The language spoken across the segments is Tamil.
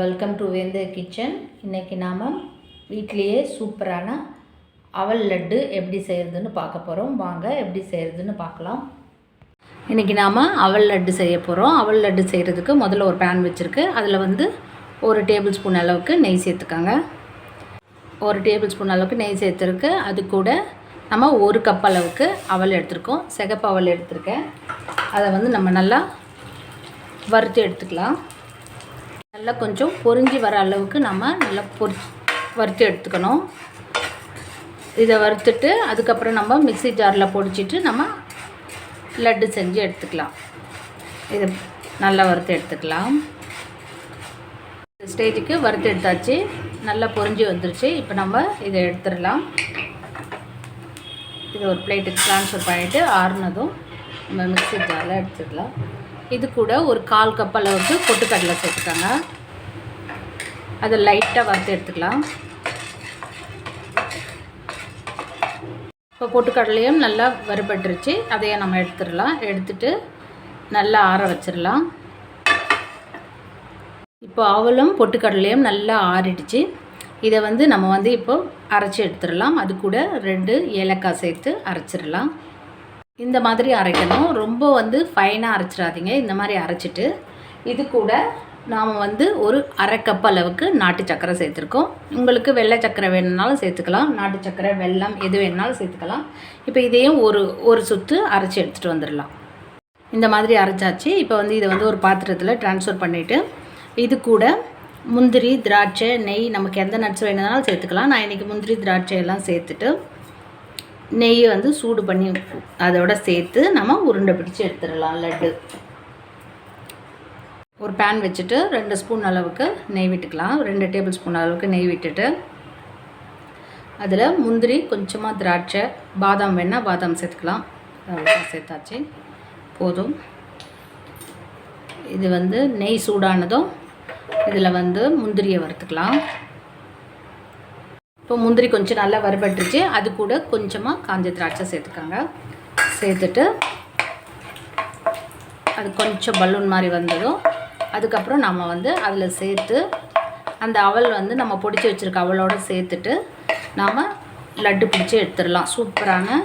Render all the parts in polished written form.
வெல்கம் டு வேந்தர் கிச்சன். இன்றைக்கி நாம் வீட்டிலையே சூப்பரான அவல் லட்டு எப்படி செய்கிறதுன்னு பார்க்க போகிறோம். வாங்க எப்படி செய்கிறதுன்னு பார்க்கலாம். இன்றைக்கி நாம் அவல் லட்டு செய்ய போகிறோம். அவல் லட்டு செய்கிறதுக்கு முதல்ல ஒரு பேன் வச்சுருக்கு. அதில் ஒரு டேபிள் ஸ்பூன் அளவுக்கு நெய் சேர்த்துக்காங்க. ஒரு டேபிள் ஸ்பூன் அளவுக்கு நெய் சேர்த்துருக்கு. அது கூட நம்ம ஒரு கப் அளவுக்கு அவல் எடுத்துருக்கோம். சிகப்பு அவல் எடுத்துருக்கேன். அதை நம்ம நல்லா வறுத்து எடுத்துக்கலாம். நல்லா கொஞ்சம் பொரிஞ்சு வர அளவுக்கு நம்ம நல்லா வறுத்து எடுத்துக்கணும். இதை வறுத்துட்டு அதுக்கப்புறம் நம்ம மிக்ஸி ஜாரில் பொடிச்சிட்டு நம்ம லட்டு செஞ்சு எடுத்துக்கலாம். இதை நல்லா வறுத்து எடுத்துக்கலாம். ஸ்டேஜுக்கு வறுத்து எடுத்தாச்சு. நல்லா பொரிஞ்சு வந்துருச்சு. இப்போ நம்ம இதை எடுத்துடலாம். இதை ஒரு பிளேட்டுக்கு ட்ரான்ஸ்ஃபர் பண்ணிவிட்டு ஆறுனதும் நம்ம மிக்ஸி ஜாரில் எடுத்துக்கலாம். இது கூட ஒரு 1/4 கப் அளவுக்கு பொட்டுக்கடலை சேர்த்துக்காங்க. அதை லைட்டாக வறுத்து எடுத்துக்கலாம். இப்போ பொட்டுக்கடலையும் நல்லா வறுபட்டுருச்சு. அதையே நம்ம எடுத்துடலாம். எடுத்துட்டு நல்லா ஆற வச்சிடலாம். இப்போ அவலும் பொட்டுக்கடலையும் நல்லா ஆறிடுச்சு. இதை நம்ம இப்போ அரைச்சி எடுத்துடலாம். அது கூட 2 ஏலக்காய் சேர்த்து அரைச்சிடலாம். இந்த மாதிரி அரைக்கணும். ரொம்ப ஃபைனாக அரைச்சிடாதீங்க. இந்த மாதிரி அரைச்சிட்டு இது கூட நாம் ஒரு 1/2 கப் அளவுக்கு நாட்டு சக்கரை சேர்த்துருக்கோம். உங்களுக்கு வெள்ளை சக்கரை வேணுனாலும் சேர்த்துக்கலாம். நாட்டு சக்கரை, வெல்லம் எது வேணுனாலும் சேர்த்துக்கலாம். இப்போ இதையும் ஒரு சுற்று அரைச்சி எடுத்துகிட்டு வந்துடலாம். இந்த மாதிரி அரைச்சாச்சு. இப்போ இதை ஒரு பாத்திரத்தில் ட்ரான்ஸ்ஃபர் பண்ணிவிட்டு இது கூட முந்திரி, திராட்சை, நெய், நமக்கு எந்த நட்ஸ் வேணுனாலும் சேர்த்துக்கலாம். நான் இன்றைக்கி முந்திரி, திராட்சை எல்லாம் சேர்த்துட்டு நெய்யை சூடு பண்ணி அதோட சேர்த்து நம்ம உருண்டை பிடிச்சி எடுத்துடலாம் லட்டு. ஒரு பேன் வச்சுட்டு 2 ஸ்பூன் அளவுக்கு நெய் விட்டுக்கலாம். 2 டேபிள் ஸ்பூன் அளவுக்கு நெய் விட்டுட்டு அதில் முந்திரி, கொஞ்சமாக திராட்சை, பாதாம் வேணால் பாதாம் சேர்த்துக்கலாம். அவ்வளோதான், சேர்த்தாச்சு, போதும். இது நெய் சூடானதும் இதில் முந்திரியை வறுத்துக்கலாம். இப்போ முந்திரி கொஞ்சம் நல்லா வறுபட்டுருச்சு. அது கூட கொஞ்சமாக காஞ்ச திராட்சை சேர்த்துக்காங்க. சேர்த்துட்டு அது கொஞ்சம் பலூன் மாதிரி வந்ததும் அதுக்கப்புறம் நம்ம அதில் சேர்த்து அந்த அவல் நம்ம பொடிச்சு வச்சுருக்க அவளோடு சேர்த்துட்டு நாம் லட்டு பிடிச்சி எடுத்துடலாம். சூப்பரான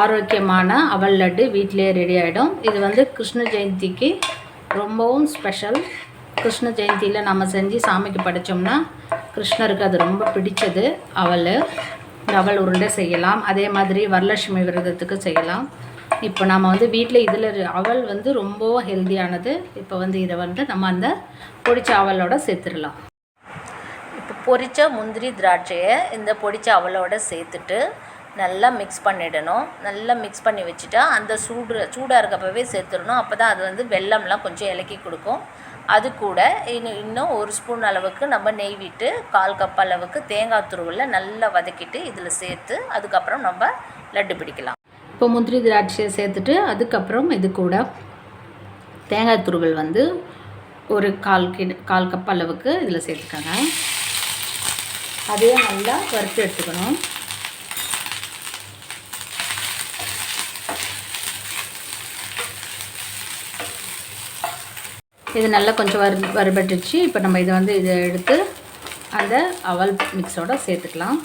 ஆரோக்கியமான அவல் லட்டு வீட்டிலே ரெடி ஆகிடும். இது கிருஷ்ண ஜெயந்திக்கு ரொம்பவும் ஸ்பெஷல். கிருஷ்ண ஜெயந்தியில் நம்ம செஞ்சு சாமிக்கு படைச்சோம்னா கிருஷ்ணருக்கு அது ரொம்ப பிடிச்சது. அவல் உருண்டை செய்யலாம். அதே மாதிரி வரலட்சுமி விரதத்துக்கு செய்யலாம். இப்போ நம்ம வீட்டில் இதில் அவல் ரொம்பவும் ஹெல்த்தியானது. இப்போ இதை நம்ம அந்த பொடிச்ச அவலோட சேர்த்துடலாம். இப்போ பொரிச்ச முந்திரி, திராட்சையை இந்த பொடிச்ச அவலோட சேர்த்துட்டு நல்லா மிக்ஸ் பண்ணிடணும். நல்லா மிக்ஸ் பண்ணி வச்சுட்டா அந்த சூடாக இருக்கப்பவே சேர்த்துடணும். அப்போ தான் அது வெல்லம்லாம் கொஞ்சம் இலக்கி கொடுக்கும். அது கூட இன்னும் 1 ஸ்பூன் அளவுக்கு நம்ம நெய் விட்டு 1/4 கப் அளவுக்கு தேங்காய் துருவலை நல்லா வதக்கிட்டு இதில் சேர்த்து அதுக்கப்புறம் நம்ம லட்டு பிடிக்கலாம். இப்போ முந்திரி, திராட்சையை சேர்த்துட்டு அதுக்கப்புறம் இது கூட தேங்காய் துருவல் ஒரு 1/4 கப் அளவுக்கு இதில் சேர்த்துக்காங்க. அதையும் நல்லா வறுத்து எடுத்துக்கணும். இது நல்லா கொஞ்சம் வறுபட்டுச்சு. இப்போ நம்ம இதை எடுத்து அந்த அவல் மிக்ஸோட சேர்த்துக்கலாம்.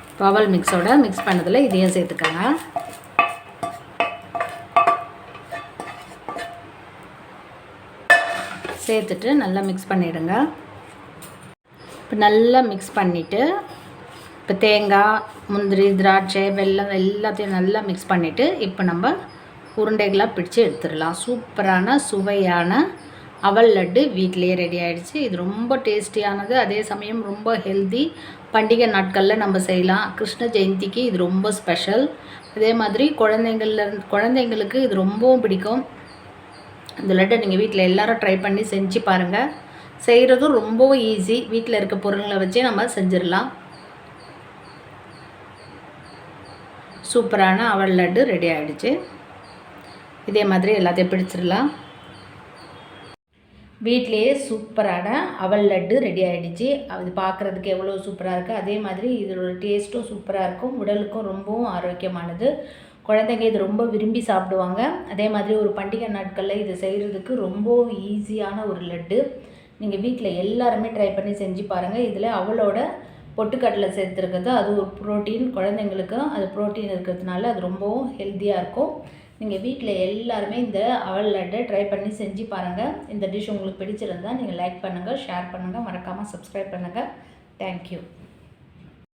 இப்போ அவல் மிக்ஸோட மிக்ஸ் பண்ணதில் இதையும் சேர்த்துக்கோங்க. சேர்த்துட்டு நல்லா மிக்ஸ் பண்ணிவிடுங்க. இப்போ நல்லா மிக்ஸ் பண்ணிவிட்டு இப்போ தேங்காய், முந்திரி, திராட்சை, வெல்லம் எல்லாத்தையும் நல்லா மிக்ஸ் பண்ணிவிட்டு இப்போ நம்ம உருண்டைகளாக பிடிச்சி எடுத்துடலாம். சூப்பரான சுவையான அவல் லட்டு வீட்டிலேயே ரெடி ஆகிடுச்சு. இது ரொம்ப டேஸ்டியானது. அதே சமயம் ரொம்ப ஹெல்தி. பண்டிகை நாட்களில் நம்ம செய்யலாம். கிருஷ்ண ஜெயந்திக்கு இது ரொம்ப ஸ்பெஷல். அதே மாதிரி குழந்தைங்களுக்கு இது ரொம்பவும் பிடிக்கும். இந்த லட்டை நீங்கள் வீட்டில் எல்லோரும் ட்ரை பண்ணி செஞ்சு பாருங்கள். செய்கிறதும் ரொம்பவும் ஈஸி. வீட்டில் இருக்க பொருள்களை வச்சே நம்ம செஞ்சிடலாம். சூப்பரான அவல் லட்டு ரெடி ஆகிடுச்சு. இதே மாதிரி எல்லாத்தையும் பிடிச்சிடலாம். வீட்டிலையே சூப்பரான அவல் லட்டு ரெடி ஆகிடுச்சு. அது பார்க்குறதுக்கு எவ்வளோ சூப்பராக இருக்குது. அதே மாதிரி இதோட டேஸ்ட்டும் சூப்பராக இருக்கும். உடலுக்கும் ரொம்பவும் ஆரோக்கியமானது. குழந்தைங்க இது ரொம்ப விரும்பி சாப்பிடுவாங்க. அதே மாதிரி ஒரு பண்டிகை நாட்களில் இது செய்கிறதுக்கு ரொம்ப ஈஸியான ஒரு லட்டு. நீங்கள் வீட்டில் எல்லாருமே ட்ரை பண்ணி செஞ்சு பாருங்கள். இதில் அவளோட பொட்டுக்கடலை சேர்த்துருக்குது, அது ஒரு ப்ரோட்டீன், குழந்தைங்களுக்கு அது ப்ரோட்டீன் இருக்கிறதுனால அது ரொம்பவும் ஹெல்த்தியாக இருக்கும். நீங்கள் வீட்டில் எல்லாருமே இந்த அவல் லட்டை ட்ரை பண்ணி செஞ்சு பாருங்கள். இந்த டிஷ் உங்களுக்கு பிடிச்சிருந்தால் நீங்கள் லைக் பண்ணுங்கள், ஷேர் பண்ணுங்கள், மறக்காமல் சப்ஸ்கிரைப் பண்ணுங்கள். தேங்க்யூ.